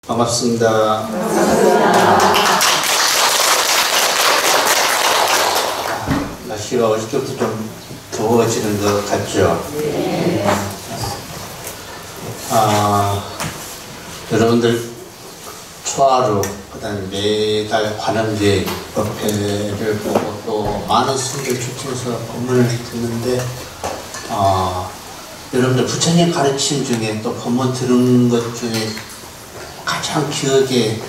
반갑습니다. 날씨가 어저께부터 좀 더워지는 것 같죠? 여러분들 초하루, 그 다음에 매달 관음제 법회를 보고 또 많은 스님들 초청해서 법문을 듣는데, 여러분들 부처님 가르침 중에 또 법문 들은 것 중에 가장 기억에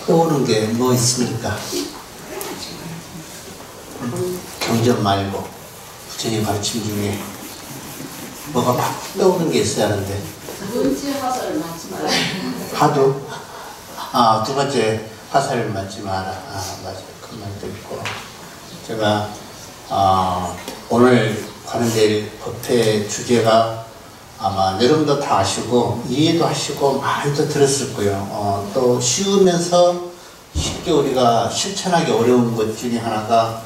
떠오르는 게 뭐 있습니까? 경전 말고 부처님 가르침 중에 뭐가 막 떠오르는 게 있어야 하는데. 두 번째 화살을 맞지 마라. 하도? 두 번째 화살을 맞지 마라. 맞아요. 그 말도 있고. 제가 오늘 관음제일 법회 주제가 아마 여러분도 다 아시고 이해도 하시고 많이도 들었을 거예요. 또 쉬우면서 쉽게 우리가 실천하기 어려운 것 중에 하나가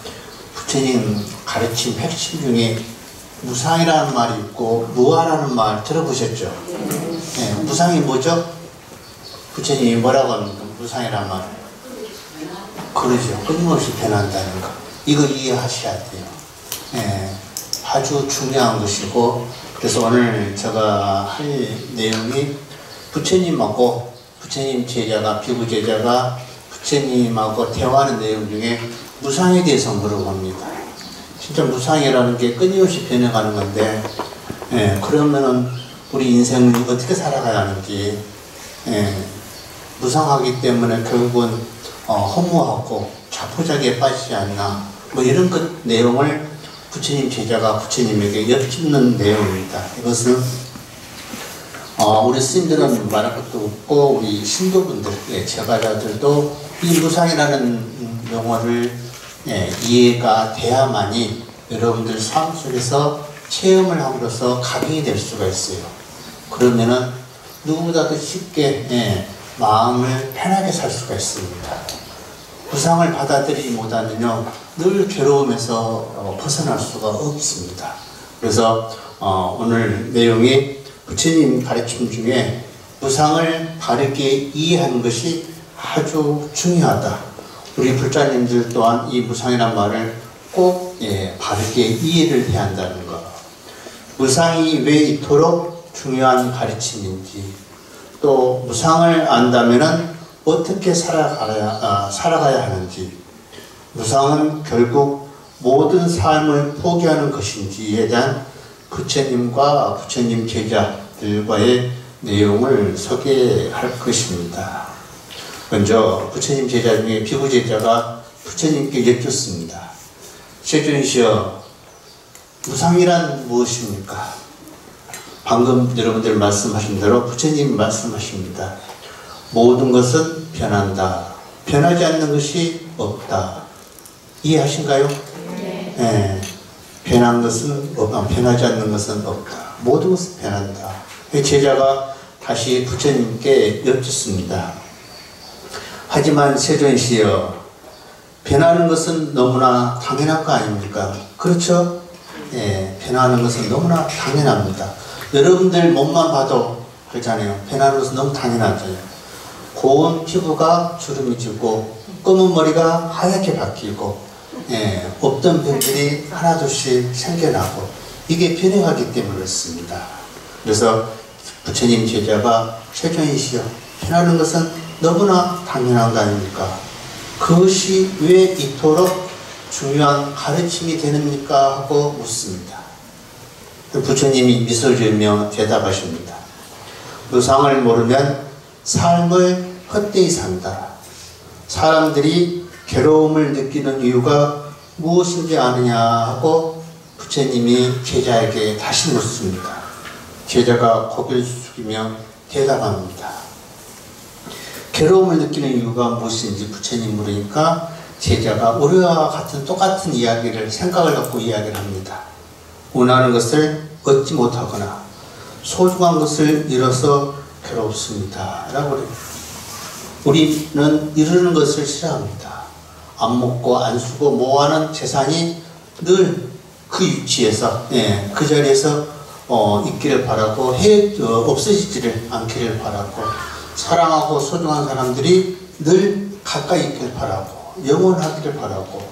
부처님 가르침 핵심 중에 무상이라는 말이 있고 무아라는 말 들어보셨죠? 네, 무상이 뭐죠? 부처님이 뭐라고 합니까? 무상이라는 말. 그러죠. 끊임없이 변한다는 거. 이거 이해하셔야 돼요. 네, 아주 중요한 것이고, 그래서 오늘 제가 할 내용이 부처님하고 부처님 제자가, 비구 제자가 부처님하고 대화하는 내용 중에 무상에 대해서 물어봅니다. 진짜 무상이라는 게 끊임없이 변해가는 건데, 그러면은 우리 인생을 어떻게 살아가야 하는지, 무상하기 때문에 결국은 허무하고 자포자기에 빠지지 않나, 뭐 이런 것 내용을 부처님 제자가 부처님에게 여쭙는 내용입니다. 이것은 우리 스님들은 말할 것도 없고 우리 신도분들, 제가자들도 이 무상이라는 용어를 이해가 돼야만이 여러분들 삶 속에서 체험을 함으로써 각인이 될 수가 있어요. 그러면은 누구보다도 쉽게 마음을 편하게 살 수가 있습니다. 무상을 받아들이지 못하면요 늘 괴로움에서 벗어날 수가 없습니다. 그래서 오늘 내용이 부처님 가르침 중에 무상을 바르게 이해하는 것이 아주 중요하다. 우리 불자님들 또한 이 무상이란 말을 꼭 바르게 이해를 해야 한다는 것. 무상이 왜 이토록 중요한 가르침인지, 또 무상을 안다면은 어떻게 살아가야 하는지, 무상은 결국 모든 삶을 포기하는 것인지에 대한 부처님과 부처님 제자들과의 내용을 소개할 것입니다. 먼저 부처님 제자 중에 비구 제자가 부처님께 여쭙습니다. 세존시여, 무상이란 무엇입니까? 방금 여러분들 말씀하신 대로 부처님 말씀하십니다. 모든 것은 변한다. 변하지 않는 것이 없다. 이해하신가요? 네. 변하지 않는 것은 없다. 모든 것은 변한다. 제자가 다시 부처님께 여쭙습니다. 하지만 세존시여, 변하는 것은 너무나 당연한 거 아닙니까? 그렇죠? 변하는 것은 너무나 당연합니다. 여러분들 몸만 봐도 그렇잖아요. 변하는 것은 너무 당연하잖아요. 고운 피부가 주름이 지고 검은 머리가 하얗게 바뀌고 없던 병들이 하나둘씩 생겨나고 이게 변해가기 때문에 그렇습니다. 그래서 부처님 제자가 세존이시여, 변하는 것은 너무나 당연한 거 아닙니까? 그것이 왜 이토록 중요한 가르침이 되는입니까? 하고 묻습니다. 부처님이 미소 지으며 대답하십니다. 무상을 모르면 삶을 헛되이 산다. 사람들이 괴로움을 느끼는 이유가 무엇인지 아느냐 하고 부처님이 제자에게 다시 묻습니다. 제자가 고개를 숙이며 대답합니다. 괴로움을 느끼는 이유가 무엇인지 부처님 물으니까 제자가 우리와 같은 똑같은 이야기를, 생각을 갖고 이야기를 합니다. 원하는 것을 얻지 못하거나 소중한 것을 잃어서 괴롭습니다. 라고 그래요. 우리는 이루는 것을 싫어합니다. 안 먹고 안 쓰고 모아는 재산이 늘 그 위치에서, 그 자리에서 있기를 바라고 없어지지를 않기를 바라고, 사랑하고 소중한 사람들이 늘 가까이 있길 바라고, 영원하기를 바라고,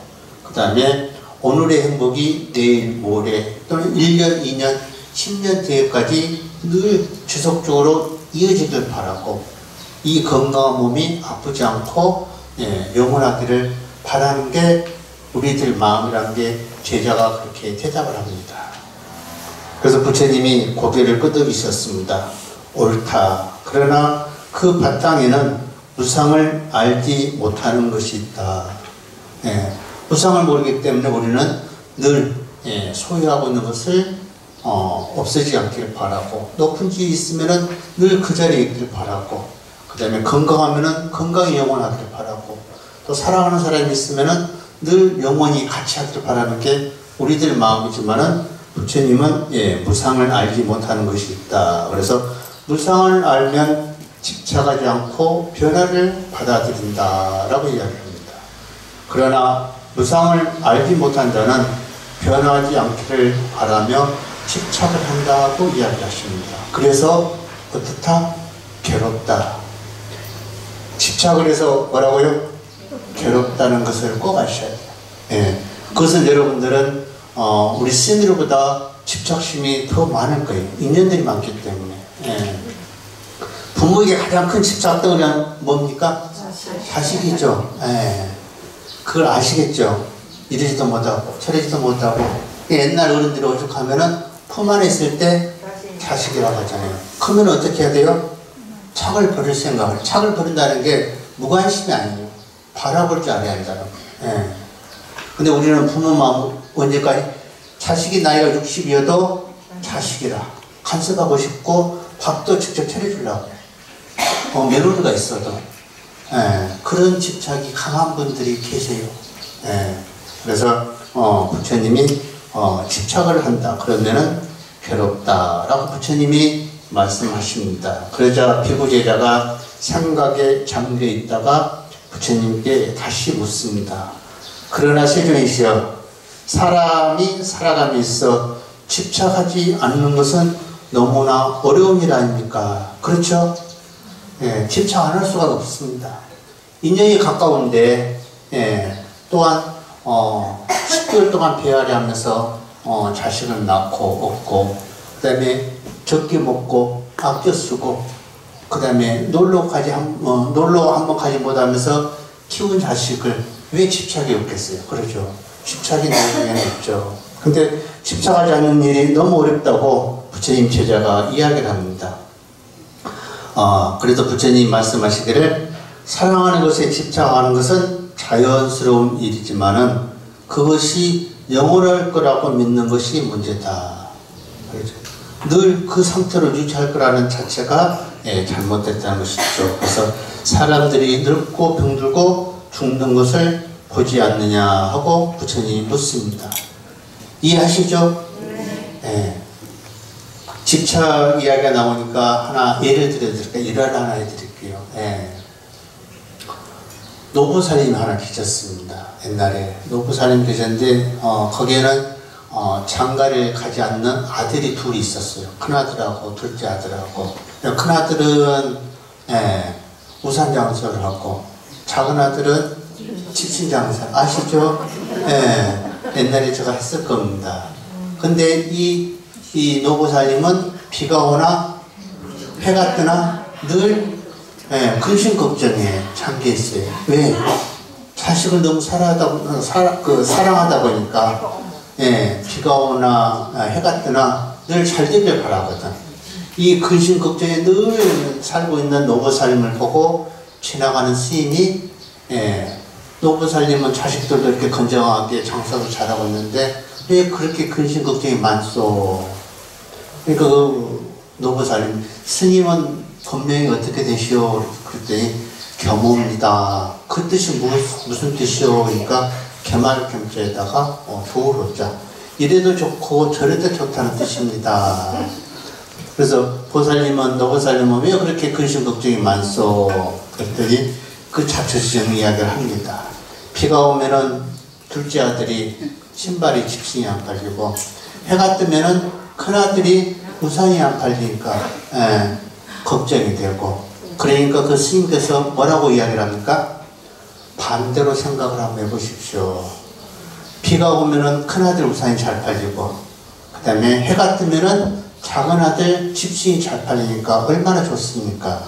그 다음에 오늘의 행복이 내일, 모레 또는 1년, 2년, 10년 뒤에까지 늘 지속적으로 이어지길 바라고, 이 건강한 몸이 아프지 않고 영원하기를 바라는 게 우리들 마음이라는 게 제자가 그렇게 대답을 합니다. 그래서 부처님이 고개를 끄덕이셨습니다. 옳다. 그러나 그 바탕에는 무상을 알지 못하는 것이 있다. 무상을 모르기 때문에 우리는 늘 소유하고 있는 것을 없애지 않기를 바라고, 높은 지에 있으면 늘 그 자리에 있기를 바라고, 그 다음에 건강하면 건강이 영원하기를 바라고, 또 사랑하는 사람이 있으면 늘 영원히 같이 하기를 바라는 게 우리들 마음이지만은 부처님은 무상을 알지 못하는 것이 있다. 그래서 무상을 알면 집착하지 않고 변화를 받아들인다 라고 이야기합니다. 그러나 무상을 알지 못한 자는 변화하지 않기를 바라며 집착을 한다고 이야기하십니다. 그래서 어떻다? 괴롭다. 집착을 해서 뭐라고요? 괴롭다는 것을 꼭 아셔야 돼요. 그것은 여러분들은 우리 스님들보다 집착심이 더 많을 거예요. 인연들이 많기 때문에. 부모에게 가장 큰 집착덩어리는 뭡니까? 자식이죠. 그걸 아시겠죠? 이러지도 못하고 저러지도 못하고. 옛날 어른들이 오죽하면은 품 안에 있을 때 자식이라고 하잖아요. 크면 어떻게 해야 돼요? 착을 버릴 생각을. 착을 버린다는 게 무관심이 아니에요. 바라볼 줄 알아야 한다는 거예요. 근데 우리는 부모 마음 언제까지? 자식이 나이가 60이어도 자식이라 간섭하고 싶고 밥도 직접 차려주려고 며느리가 있어도 그런 집착이 강한 분들이 계세요. 그래서 부처님이 집착을 한다 그러면은 괴롭다라고 부처님이 말씀하십니다. 그러자 비구제자가 생각에 잠겨 있다가 부처님께 다시 묻습니다. 그러나 세존이시여, 사람이 살아감에 있어 집착하지 않는 것은 너무나 어려운 일 아닙니까? 그렇죠? 집착 안 할 수가 없습니다. 인연이 가까운데 또한 10개월 동안 배앓이 하면서 자식을 낳고 얻고, 그 다음에 적게 먹고 아껴 쓰고, 그 다음에 놀러 한 번 가지 못하면서 키운 자식을 왜 집착이 없겠어요? 그러죠. 집착이 나중에는 없죠. 근데 집착하지 않는 일이 너무 어렵다고 부처님 제자가 이야기를 합니다. 그래도 부처님 말씀하시기를 사랑하는 것에 집착하는 것은 자연스러운 일이지만은 그것이 영원할 거라고 믿는 것이 문제다. 그렇죠? 늘 그 상태로 유지할 거라는 자체가 잘못됐다는 것이죠. 그래서 사람들이 늙고 병들고 죽는 것을 보지 않느냐 하고 부처님이 묻습니다. 이해하시죠? 집착 이야기가 나오니까 하나 예를 들어드릴게요. 일화를 하나 해드릴게요. 노부살님 하나 계셨습니다. 옛날에 노부살님 계셨는데 거기에는 장가를 가지 않는 아들이 둘이 있었어요. 큰아들하고 둘째 아들하고. 큰아들은 우산장사를 하고 작은아들은 집신장사. 아시죠? 옛날에 제가 했을 겁니다. 근데 이 노부살님은 비가 오나 해가 뜨나 늘 근심 걱정에 잠겨 있어요. 왜? 자식을 너무 사랑하다 보니까 비가 오나 해가 뜨나 늘 잘 되길 바라거든. 이 근심 걱정에 늘 살고 있는 노부살님을 보고 지나가는 스님이 노부살님은 자식들도 이렇게 건강하게 장사도 잘하고 있는데 왜 그렇게 근심 걱정이 많소? 그러니까 그 노부살님, 스님은 본명이 어떻게 되시오? 그랬더니 겸호입니다. 그 뜻이 무슨 뜻이오? 그러니까 개말 겸자에다가 도우로자. 이래도 좋고 저래도 좋다는 뜻입니다. 그래서 노부살님은 왜 그렇게 근심 걱정이 많소? 그랬더니 그 자초지정 이야기를 합니다. 비가 오면은 둘째 아들이 신발이 집신이 안 팔리고, 해가 뜨면은 큰아들이 우산이 안 팔리니까 걱정이 되고, 그러니까 그 스님께서 뭐라고 이야기를 합니까? 반대로 생각을 한번 해보십시오. 비가 오면은 큰아들 우산이 잘 팔리고, 그 다음에 해가 뜨면은 작은아들 집수이 잘 팔리니까 얼마나 좋습니까?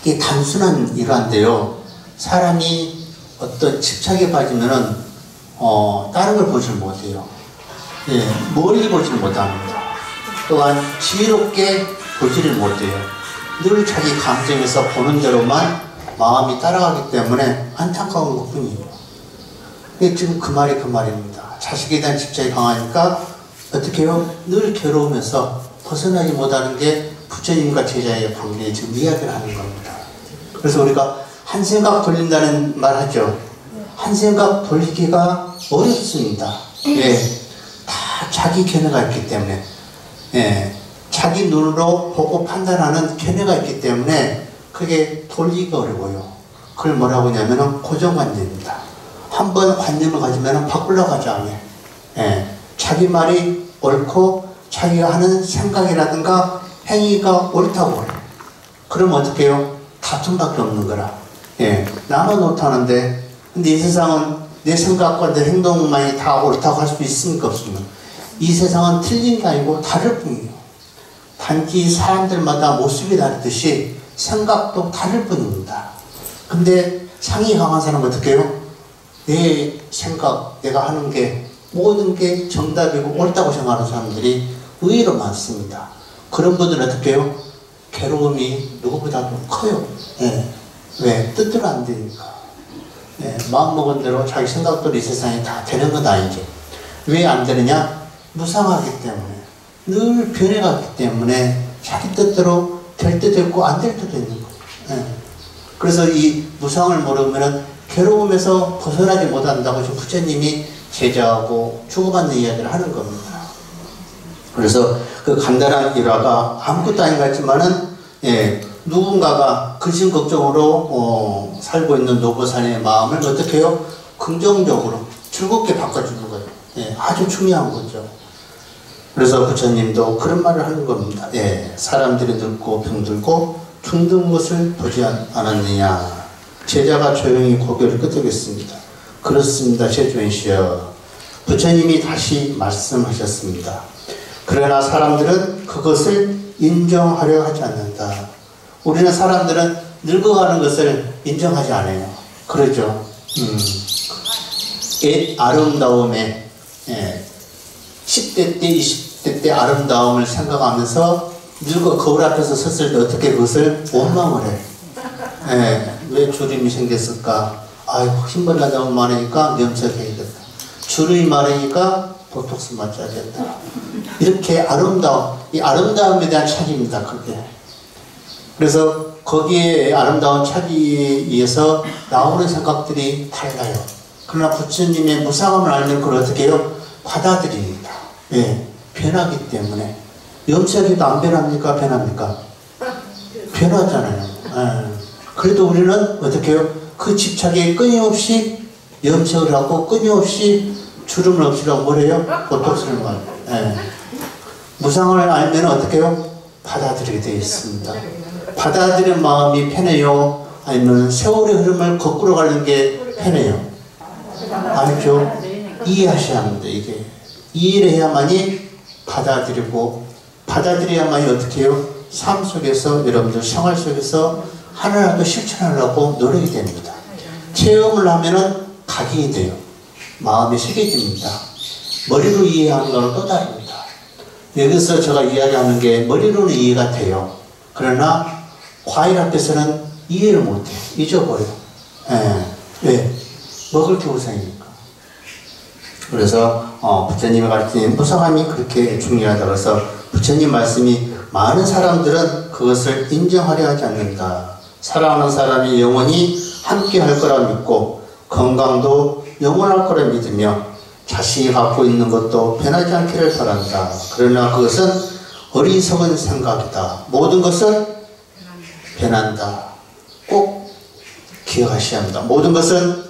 이게 단순한 일환데요. 사람이 어떤 집착에 빠지면은 다른 걸 보질 못해요. 예, 멀리 보질 못합니다. 또한 지혜롭게 보지를 못해요. 늘 자기 감정에서 보는 대로만 마음이 따라가기 때문에 안타까운 것 뿐이에요. 지금 그 말이 그 말입니다. 자식에 대한 집착이 강하니까 어떻게 해요? 늘 괴로우면서 벗어나지 못하는 게 부처님과 제자의 관계에 지금 이야기를 하는 겁니다. 그래서 우리가 한 생각 돌린다는 말 하죠. 한 생각 돌리기가 어렵습니다. 예, 다 자기 견해가 있기 때문에, 예, 자기 눈으로 보고 판단하는 견해가 있기 때문에 그게 돌리기가 어려워요. 그걸 뭐라고 하냐면은 고정관념입니다. 한번 관념을 가지면 바꾸려고 하지 않아요. 예, 자기 말이 옳고 자기가 하는 생각이라든가 행위가 옳다고 해요. 그럼 어떻게 해요? 다툼밖에 없는 거라. 예, 나만 옳다는데, 근데 이 세상은 내 생각과 내 행동만이 다 옳다고 할 수 있습니까? 없습니까? 이 세상은 틀린 게 아니고 다를 뿐이에요. 단지 사람들마다 모습이 다르듯이 생각도 다를 뿐입니다. 근데 상이 강한 사람은 어떻게 해요? 내 생각, 내가 하는 게 모든 게 정답이고 옳다고 생각하는 사람들이 의외로 많습니다. 그런 분들은 어떻게 해요? 괴로움이 누구보다도 커요. 예. 왜? 뜻대로 안 되니까. 예. 마음먹은 대로 자기 생각대로 이 세상이 다 되는 건 아니죠. 왜 안 되느냐? 무상하기 때문에. 늘 변해갔기 때문에 자기 뜻대로 될 때도 있고 안 될 때도 있는 거예요. 예. 그래서 이 무상을 모르면 괴로움에서 벗어나지 못한다고 지금 부처님이 제자하고 주고받는 이야기를 하는 겁니다. 그래서 그 간단한 일화가 아무것도 아닌 것 같지만은, 예, 누군가가 근심걱정으로 살고 있는 노보살의 마음을 어떻게 해요? 긍정적으로 즐겁게 바꿔주는 거예요. 예, 아주 중요한 거죠. 그래서 부처님도 그런 말을 하는 겁니다. 예, 사람들이 늙고 병들고 죽는 것을 보지 않았느냐. 제자가 조용히 고개를 끄덕였습니다. 그렇습니다, 제주인씨여. 부처님이 다시 말씀하셨습니다. 그러나 사람들은 그것을 인정하려 하지 않는다. 우리는 사람들은 늙어가는 것을 인정하지 않아요. 그러죠. 옛 아름다움에, 예, 10대 때, 20대 때 아름다움을 생각하면서 늙어 거울 앞에서 섰을 때 어떻게 그것을 원망을 해. 예, 왜 주름이 생겼을까? 아이고, 흰머리가 너무 많으니까 염색해야겠다. 주름이 많으니까 보톡스 맞춰야겠다. 이렇게 아름다움, 이 아름다움에 대한 차이입니다, 그게. 그래서 거기에 아름다운 차이에 의해서 나오는 생각들이 달라요. 그러나 부처님의 무상함을 알면 그걸 어떻게 해요? 받아들입니다. 예, 변하기 때문에. 염색해도 안 변합니까? 변합니까? 변하잖아요. 예. 그래도 우리는 어떻게 해요? 그 집착에 끊임없이 염색을 하고 끊임없이 주름을 없이라고 뭐래요? 보톡스를 말해요. 예. 무상을 알면 어떻게 해요? 받아들이게 되어 있습니다. 받아들이는 마음이 편해요? 아니면 세월의 흐름을 거꾸로 가는 게 편해요? 알죠? 이해하셔야 합니다, 이게. 이해를 해야만이 받아들이고, 받아들여야만이 어떻게 해요? 삶 속에서, 여러분들 생활 속에서 하나라도 실천하려고 노력이 됩니다. 체험을 하면은 각인이 돼요. 마음이 새겨집니다. 머리로 이해하는 거는 또 다릅니다. 여기서 제가 이야기하는 게 머리로는 이해가 돼요. 그러나 과일 앞에서는 이해를 못해요. 잊어버려요. 예. 왜? 먹을 게 우선이니까. 그래서 부처님이 가르치는 무상함이 그렇게 중요하다. 그래서 부처님 말씀이 많은 사람들은 그것을 인정하려 하지 않는다. 사랑하는 사람이 영원히 함께 할 거라 믿고 건강도 영원할 거라 믿으며 자신이 갖고 있는 것도 변하지 않기를 바란다. 그러나 그것은 어리석은 생각이다. 모든 것은 변한다. 꼭 기억하셔야 합니다. 모든 것은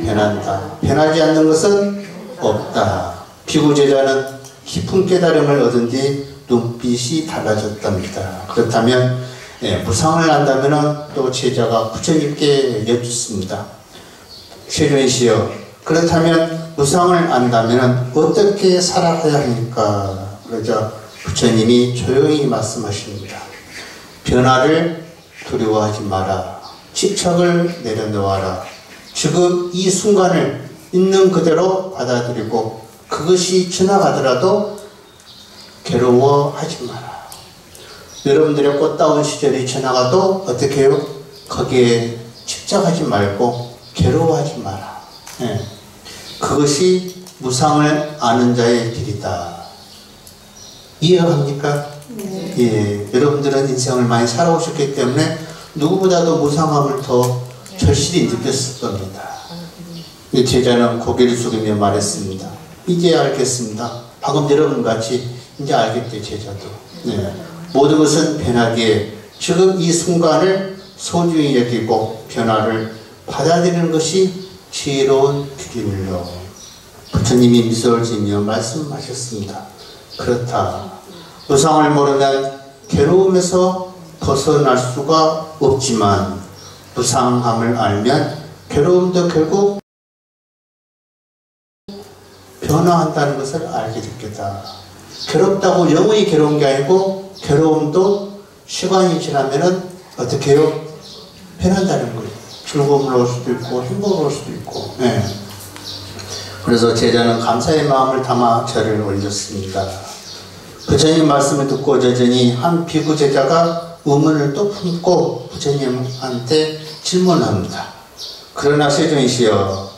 변한다. 변하지 않는 것은 없다. 비구제자는 깊은 깨달음을 얻은 뒤 눈빛이 달라졌답니다. 그렇다면 무상을 안다면 또 제자가 부처님께 여쭙습니다. 세존이시여, 그렇다면 무상을 안다면 어떻게 살아가야 합니까? 그러자 부처님이 조용히 말씀하십니다. 변화를 두려워하지 마라. 집착을 내려놓아라. 지금 이 순간을 있는 그대로 받아들이고 그것이 지나가더라도 괴로워하지 마라. 여러분들의 꽃다운 시절이 지나가도 어떻게 해요? 거기에 집착하지 말고 괴로워하지 마라. 그것이 무상을 아는 자의 길이다. 이해갑니까? 네. 예, 여러분들은 인생을 많이 살아오셨기 때문에 누구보다도 무상함을 더 절실히 느꼈을 겁니다. 제자는 고개를 숙이며 말했습니다. 이제 알겠습니다. 방금 여러분 같이 이제 알겠대, 제자도. 네. 모든 것은 변하기에 지금 이 순간을 소중히 여기고 변화를 받아들이는 것이 지혜로운 길이밀로. 부처님이 미소를 지으며 말씀하셨습니다. 그렇다. 무상을 모르면 괴로움에서 벗어날 수가 없지만 무상함을 알면 괴로움도 결국 변화한다는 것을 알게 될 거다. 괴롭다고 영원히 괴로운 게 아니고 괴로움도 시간이 지나면은 어떻게 해요? 변한다는 거예요. 즐거움을 올 수도 있고 행복을 올 수도 있고. 네. 그래서 제자는 감사의 마음을 담아 절을 올렸습니다. 부처님 말씀을 듣고 여전히 한 비구 제자가 의문을 또 품고 부처님한테 질문합니다. 그러나 세존이시여,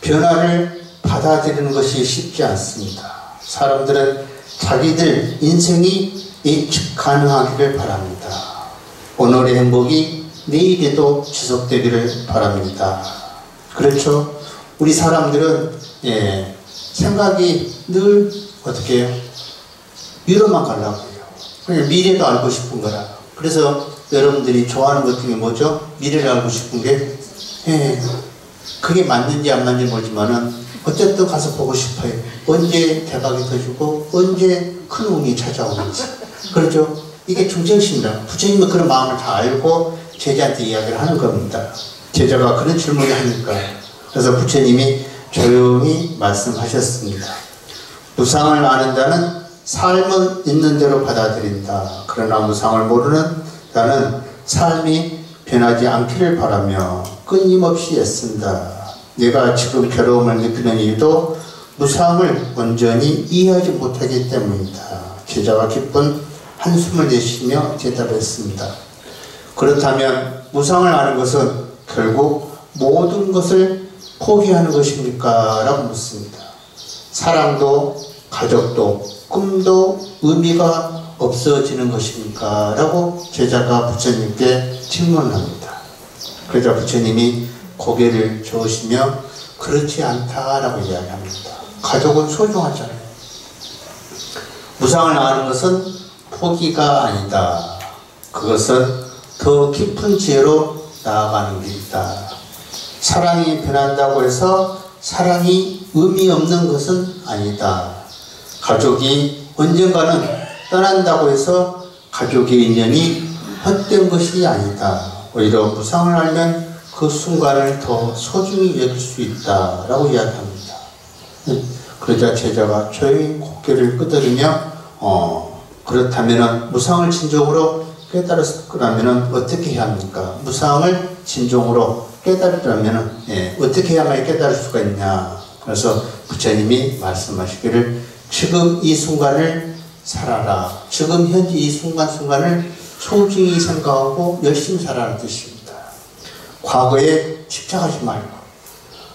변화를 받아들이는 것이 쉽지 않습니다. 사람들은 자기들 인생이 예측 가능하기를 바랍니다. 오늘의 행복이 내일에도 지속되기를 바랍니다. 그렇죠? 우리 사람들은 생각이 늘 어떻게 해요? 미래만 가려고 해요. 그냥 미래도 알고 싶은 거라. 그래서 여러분들이 좋아하는 것 중에 뭐죠? 미래를 알고 싶은 게 그게 맞는지 안 맞는지 모르지만은 어쨌든 가서 보고 싶어요. 언제 대박이 터지고 언제 큰 운이 찾아오는지. 그렇죠? 이게 중생심이다. 부처님은 그런 마음을 다 알고 제자한테 이야기를 하는 겁니다. 제자가 그런 질문을 하니까. 그래서 부처님이 조용히 말씀하셨습니다. 무상을 아는 자는 삶은 있는 대로 받아들인다. 그러나 무상을 모르는 자는 삶이 변하지 않기를 바라며 끊임없이 애쓴다. 내가 지금 괴로움을 느끼는 이유도 무상을 온전히 이해하지 못하기 때문이다. 제자가 깊은 한숨을 내쉬며 대답했습니다. 그렇다면 무상을 아는 것은 결국 모든 것을 포기하는 것입니까? 라고 묻습니다. 사랑도 가족도 꿈도 의미가 없어지는 것입니까? 라고 제자가 부처님께 질문합니다. 그러자 부처님이 고개를 저으시며 그렇지 않다라고 이야기합니다. 가족은 소중하잖아요. 무상을 아는 것은 포기가 아니다. 그것은 더 깊은 지혜로 나아가는 길이다. 사랑이 변한다고 해서 사랑이 의미 없는 것은 아니다. 가족이 언젠가는 떠난다고 해서 가족의 인연이 헛된 것이 아니다. 오히려 무상을 알면 그 순간을 더 소중히 여길 수 있다라고 이야기합니다. 그러자 제자가 조용히 고개를 끄덕이며 그렇다면 무상을 진정으로 깨달으려면 어떻게 해야 합니까? 무상을 진정으로 깨달으려면 어떻게 해야만 깨달을 수가 있냐? 그래서 부처님이 말씀하시기를 지금 이 순간을 살아라. 지금 현재 이 순간순간을 소중히 생각하고 열심히 살아라는 뜻입니다. 과거에 집착하지 말고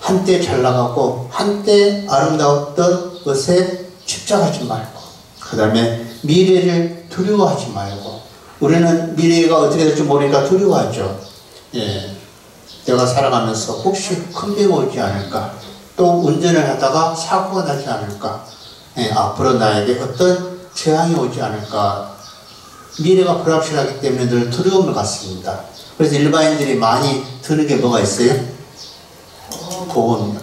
한때 잘 나가고 한때 아름다웠던 것에 집착하지 말고 그 다음에 미래를 두려워하지 말고 우리는 미래가 어떻게 될지 모르니까 두려워하죠. 내가 살아가면서 혹시 큰 병 오지 않을까? 또 운전을 하다가 사고가 나지 않을까? 앞으로 나에게 어떤 재앙이 오지 않을까? 미래가 불확실하기 때문에 늘 두려움을 갖습니다. 그래서 일반인들이 많이 드는 게 뭐가 있어요? 보험입니다.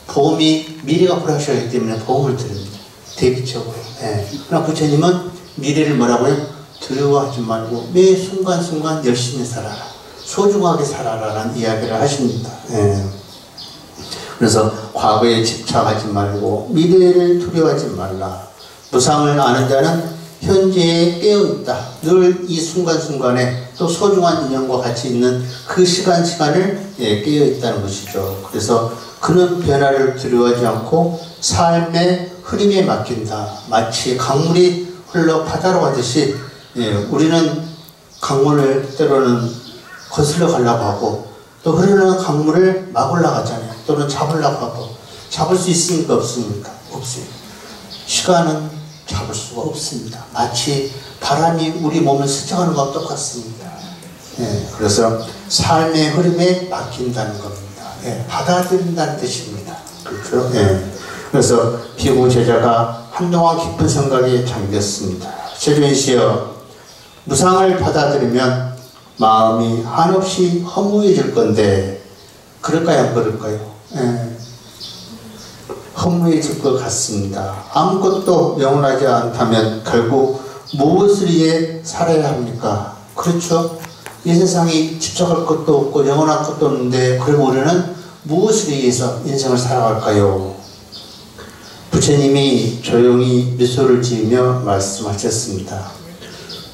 보험이 미래가 불확실하기 때문에 보험을 드립니다. 대비적으로. 그러나 부처님은 미래를 뭐라고요? 두려워하지 말고 매 순간순간 열심히 살아라. 소중하게 살아라라는 이야기를 하십니다. 예. 그래서 과거에 집착하지 말고 미래를 두려워하지 말라. 무상을 아는 자는 현재에 깨어있다. 늘 이 순간순간에 또 소중한 인연과 같이 있는 그 시간을 깨어있다는 것이죠. 그래서 그는 변화를 두려워하지 않고 삶의 흐름에 맡긴다. 마치 강물이 흘러 바다로 가듯이 우리는 강물을 때로는 거슬러 가려고 하고 또 흐르는 강물을 막으려고 하잖아요. 또는 잡으려고 하고 잡을 수 있습니까? 없습니까? 없어요. 시간은 잡을 수가 없습니다. 마치 바람이 우리 몸을 스쳐가는 것과 똑같습니다. 그래서 삶의 흐름에 맡긴다는 겁니다. 받아들인다는 뜻입니다. 그렇죠? 그래서 비구 제자가 한동안 깊은 생각에 잠겼습니다. 세존시여, 무상을 받아들이면 마음이 한없이 허무해질 건데 그럴까요? 안 그럴까요? 허무해질 것 같습니다. 아무것도 영원하지 않다면 결국 무엇을 위해 살아야 합니까? 그렇죠? 이 세상에 집착할 것도 없고 영원할 것도 없는데 그럼 우리는 무엇을 위해서 인생을 살아갈까요? 부처님이 조용히 미소를 지으며 말씀하셨습니다.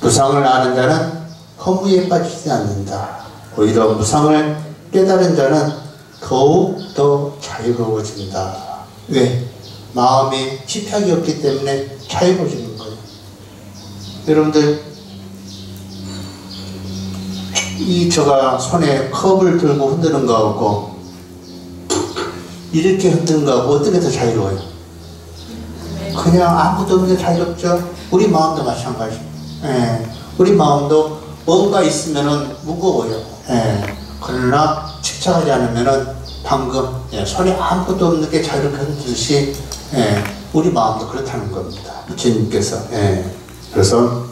무상을 아는 자는 허무에 빠지지 않는다. 오히려 무상을 깨달은 자는 더욱 더 자유로워진다. 왜? 마음에 집착이 없기 때문에 자유로워지는 거예요. 여러분들, 제가 손에 컵을 들고 흔드는 거하고 이렇게 흔드는 거하고 어떻게 더 자유로워요? 그냥 아무것도 없는데 자유롭죠? 우리 마음도 마찬가지. 우리 마음도 뭔가 있으면은 무거워요. 그러나 집착하지 않으면은 방금 손에 아무것도 없는 게 자유롭게 흔들듯이 우리 마음도 그렇다는 겁니다. 부처님께서. 그래서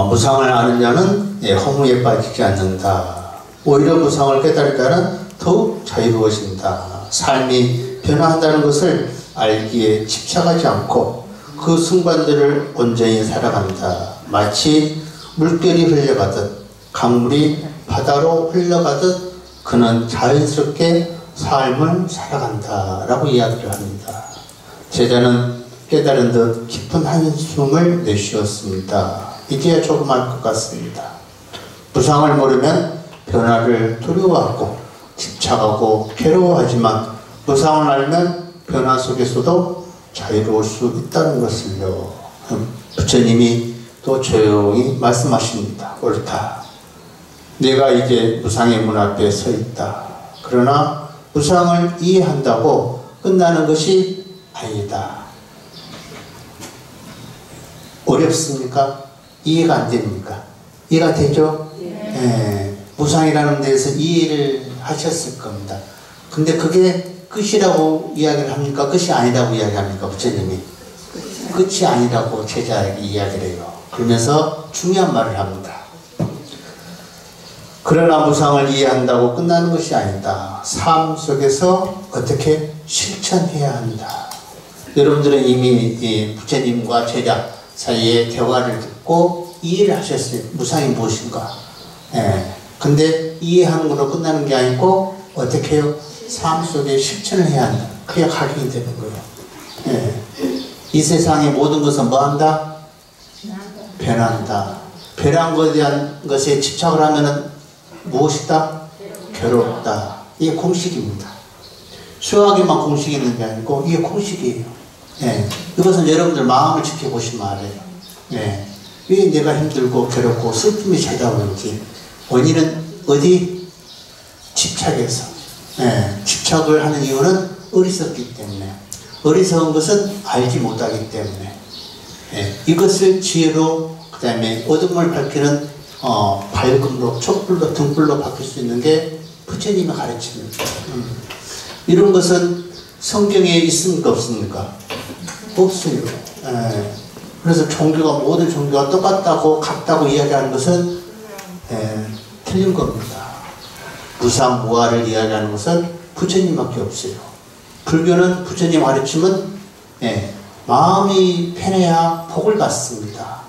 무상을 아는 자는 허무에 빠지지 않는다. 오히려 무상을 깨달은 자는 더욱 자유로워진다. 삶이 변화한다는 것을 알기에 집착하지 않고 그 순간들을 온전히 살아간다. 마치 물결이 흘러가듯 강물이 바다로 흘러가듯 그는 자연스럽게 삶을 살아간다 라고 이야기를 합니다. 제자는 깨달은 듯 깊은 한숨을 내쉬었습니다. 이제야 조금 알 것 같습니다. 무상을 모르면 변화를 두려워하고 집착하고 괴로워하지만 무상을 알면 변화 속에서도 자유로울 수 있다는 것을요. 부처님이 또 조용히 말씀하십니다. 옳다. 내가 이제 무상의 문 앞에 서 있다. 그러나 무상을 이해한다고 끝나는 것이 아니다. 어렵습니까? 이해가 안 됩니까? 이해가 되죠? 무상이라는 데에서 이해를 하셨을 겁니다. 근데 그게 끝이라고 이야기를 합니까? 끝이 아니라고 이야기합니까? 부처님이. 끝이 아니라고 제자에게 이야기를 해요. 그러면서 중요한 말을 합니다. 그러나 무상을 이해한다고 끝나는 것이 아니다. 삶 속에서 어떻게 실천해야 한다. 여러분들은 이미 부처님과 제자 사이에 대화를 듣고 이해를 하셨어요. 무상이 무엇인가. 근데 이해하는 걸로 끝나는 게 아니고 어떻게 해요? 삶 속에 실천을 해야 한다. 그래야 각인이 되는 거예요. 이 세상의 모든 것은 뭐한다? 변한다. 변한 것에 대한 것에 집착을 하면은 무엇이다? 괴롭다. 이게 공식입니다. 수학에만 공식이 있는 게 아니고 이게 공식이에요. 이것은 여러분들 마음을 지켜보시면 알아요. 왜 내가 힘들고 괴롭고 슬픔이 찾아오는지 원인은 어디? 집착에서. 집착을 하는 이유는 어리석기 때문에, 어리석은 것은 알지 못하기 때문에 이것을 지혜로 그 다음에 어둠을 밝히는 밝음으로, 촛불로, 등불로 바뀔 수 있는 게 부처님의 가르침입니다. 이런 것은 성경에 있습니까? 없습니까? 없어요. 그래서 종교가, 모든 종교가 똑같다고 같다고 이야기하는 것은 틀린 겁니다. 무상무화를 이야기하는 것은 부처님밖에 없어요. 불교는 부처님 가르침은 마음이 편해야 복을 받습니다.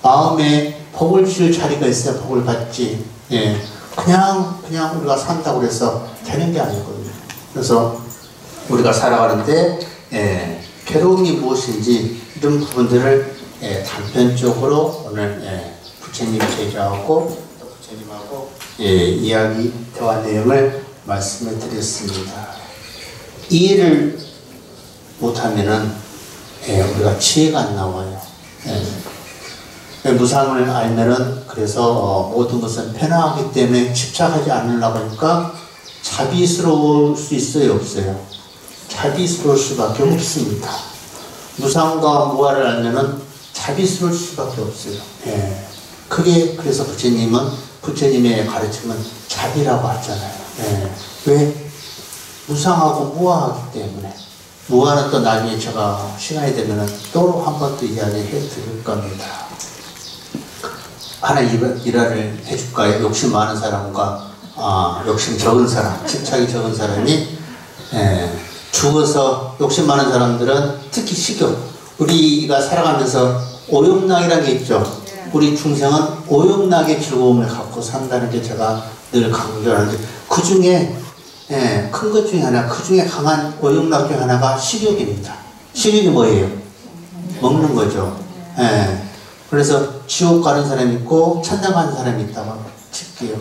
마음에 복을 줄 자리가 있어야 복을 받지. 예. 그냥 우리가 산다고 해서 되는 게 아니거든요. 그래서 우리가 살아가는데 괴로움이 무엇인지 이런 부분들을 단편적으로 오늘 부처님 제자하고 또 부처님하고 이야기 대화 내용을 말씀을 드렸습니다. 이해를 못하면은 우리가 지혜가 안 나와요. 무상을 알면은 그래서 모든 것은 편하기 때문에 집착하지 않으려고 하니까 자비스러울 수 있어요, 없어요? 자비스러울 수밖에 없습니다. 무상과 무아를 알면은 자비스러울 수밖에 없어요. 그게 그래서 부처님의 가르침은 자비라고 하잖아요. 왜? 무상하고 무아하기 때문에. 무아는 또 나중에 제가 시간이 되면은 또 한 번 또 이야기해 드릴 겁니다. 하나 일화를 해줄까요? 욕심 많은 사람과 욕심 적은 사람, 집착이 적은 사람이 죽어서 욕심 많은 사람들은 특히 식욕. 우리가 살아가면서 오욕락이라는 게 있죠. 우리 중생은 오욕락의 즐거움을 갖고 산다는 게 제가 늘 강조하는데 그 중에 큰 것 중에 하나, 그 중에 강한 오욕락 중에 하나가 식욕입니다. 식욕이 뭐예요? 먹는 거죠. 그래서 지옥 가는 사람이 있고 천당 가는 사람이 있다고 칠게요.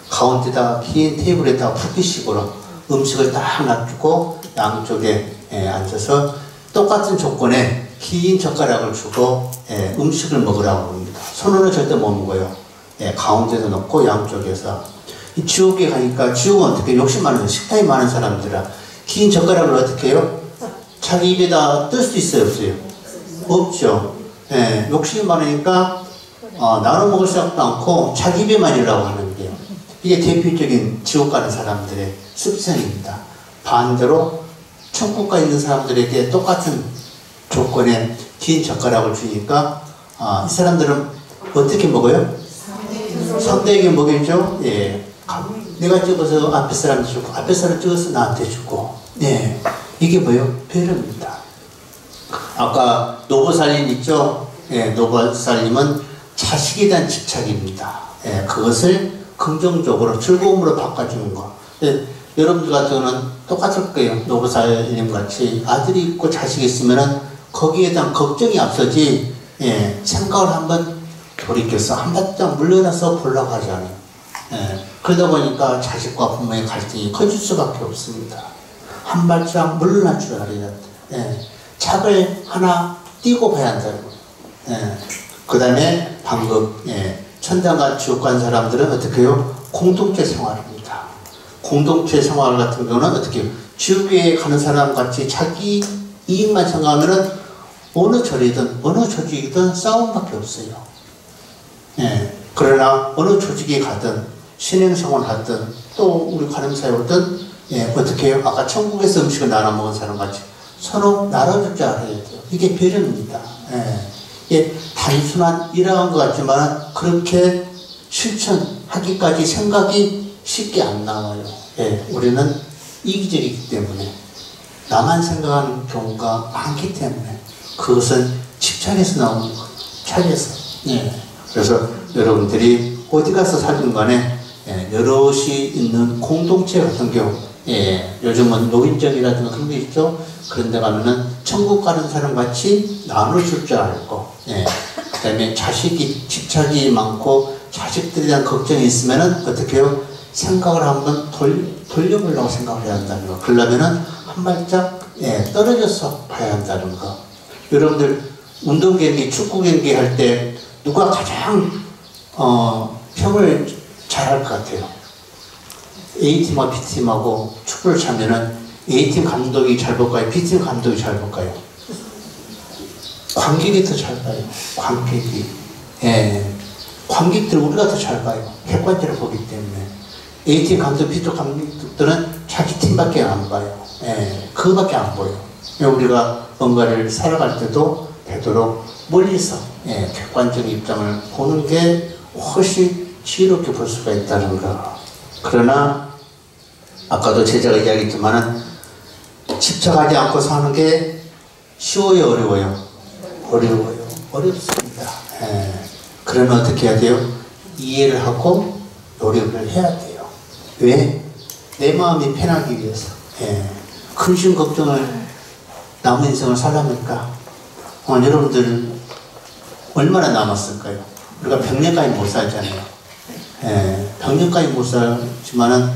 가운데다가 긴 테이블에다가 푸기식으로 음식을 딱 놔두고 양쪽에 앉아서 똑같은 조건에 긴 젓가락을 주고 음식을 먹으라고 합니다. 손으로 절대 못 먹어요. 가운데도 놓고 양쪽에서. 이 지옥에 가니까 지옥은 어떻게 욕심 많은 식탐이 많은 사람들아 긴 젓가락을 어떻게 해요? 자기 입에다 뜰 수 있어요, 없어요? 없죠. 욕심이 많으니까 나눠 먹을 생각도 않고 자기 입에만 이라고 하는데요. 이게 대표적인 지옥 가는 사람들의 습성입니다. 반대로 천국 가 있는 사람들에게 똑같은 조건에 긴 젓가락을 주니까 이 사람들은 어떻게 먹어요? 상대에게 먹이죠. 내가 찍어서 앞에 사람 주고 앞에 사람 찍어서 나한테 주고 이게 뭐예요? 배려입니다. 아까 노보살님 있죠? 노보살님은 자식에 대한 집착입니다. 그것을 긍정적으로 즐거움으로 바꿔주는 거. 여러분들 같은 경우는 똑같을 거예요. 노보살님 같이 아들이 있고 자식이 있으면은 거기에 대한 걱정이 앞서지 생각을 한번 돌이켜서 한 발짝 물러나서 보려고 하지 않아요. 그러다 보니까 자식과 부모의 갈등이 커질 수밖에 없습니다. 한 발짝 물러날 줄 알아야 돼. 착을 하나 띄고 봐야 한다는 거예요. 그 다음에 방금 천당과 지옥 간 사람들은 어떻게 해요? 공동체 생활입니다. 공동체 생활 같은 경우는 어떻게 해요? 지옥에 가는 사람 같이 자기 이익만 생각하면은 어느 절이든 어느 조직이든 싸움밖에 없어요. 그러나 어느 조직에 가든 신행생활 하든 또 우리 가늠사에 오든 어떻게 해요? 아까 천국에서 음식을 나눠 먹은 사람 같이 서로 나눠줄 줄 알아야 돼요. 이게 배려입니다. 이게 단순한 일화인 것 같지만 그렇게 실천하기까지 생각이 쉽게 안 나와요. 우리는 이기적이기 때문에 나만 생각하는 경우가 많기 때문에 그것은 집착에서 나오는 거예요. 차에서. 그래서 여러분들이 어디 가서 살든 간에 여럿이 있는 공동체 같은 경우 요즘은 노인정이라든가 그런 게 있죠. 그런 데 가면은 천국 가는 사람 같이 나눠줄 줄 알고 그 다음에 자식이 집착이 많고 자식들에 대한 걱정이 있으면은 어떻게 해요? 생각을 한번 돌려보려고 생각을 해야 한다는 거. 그러려면은 한 발짝 떨어져서 봐야 한다는 거. 여러분들 운동 경기, 축구 경기 할 때 누가 가장 평을 잘할 것 같아요? A팀과 B팀하고 축구를 차면은 A팀 감독이 잘 볼까요? B팀 감독이 잘 볼까요? 관객이 더 잘 봐요. 관객이. 관객들 우리가 더 잘 봐요. 객관적으로 보기 때문에. A팀 감독, B팀 감독들은 자기 팀밖에 안 봐요. 그거밖에 안 보여요. 우리가 뭔가를 살아갈 때도 되도록 멀리서 객관적인 입장을 보는 게 훨씬 지혜롭게 볼 수가 있다는 거. 그러나 아까도 제자가 이야기했지만은 집착하지 않고 사는 게 쉬워요, 어려워요? 어려워요. 어렵습니다. 그러면 어떻게 해야 돼요? 이해를 하고 노력을 해야 돼요. 왜? 내 마음이 편하기 위해서. 예. 근심 걱정을 남은 인생을 살랍니까? 여러분들 얼마나 남았을까요? 우리가 100년까지 못 살잖아요. 예. 100년까지 못 살지만은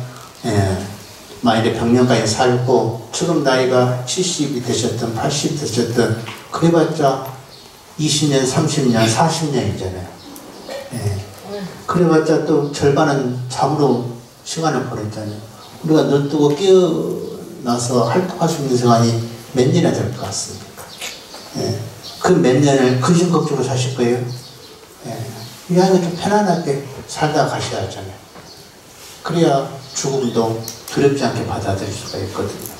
만일에 100년까지 살고 지금 나이가 70이 되셨든 80이 되셨든 그래봤자 20년, 30년, 40년이잖아요. 예. 그래봤자 또 절반은 잠으로 시간을 보냈잖아요. 우리가 눈 뜨고 깨어나서 활동할 수 있는 시간이 몇 년이나 될 것 같습니까? 예. 그 몇 년을 근심 걱정으로 사실 거예요? 예. 그냥 좀 편안하게 살다 가셔야 하잖아요. 그래야 죽음도 두렵지 않게 받아들일 수가 있거든요.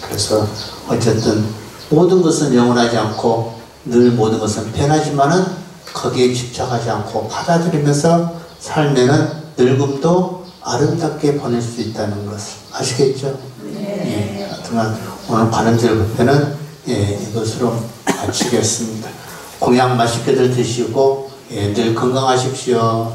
그래서 어쨌든 모든 것은 영원하지 않고 늘 모든 것은 변하지만은 거기에 집착하지 않고 받아들이면서 살면은 늙음도 아름답게 보낼 수 있다는 것을 아시겠죠? 네. 예. 하여튼 오늘 관음절 법회는 이것으로 마치겠습니다. 공약 맛있게들 드시고 늘 건강하십시오.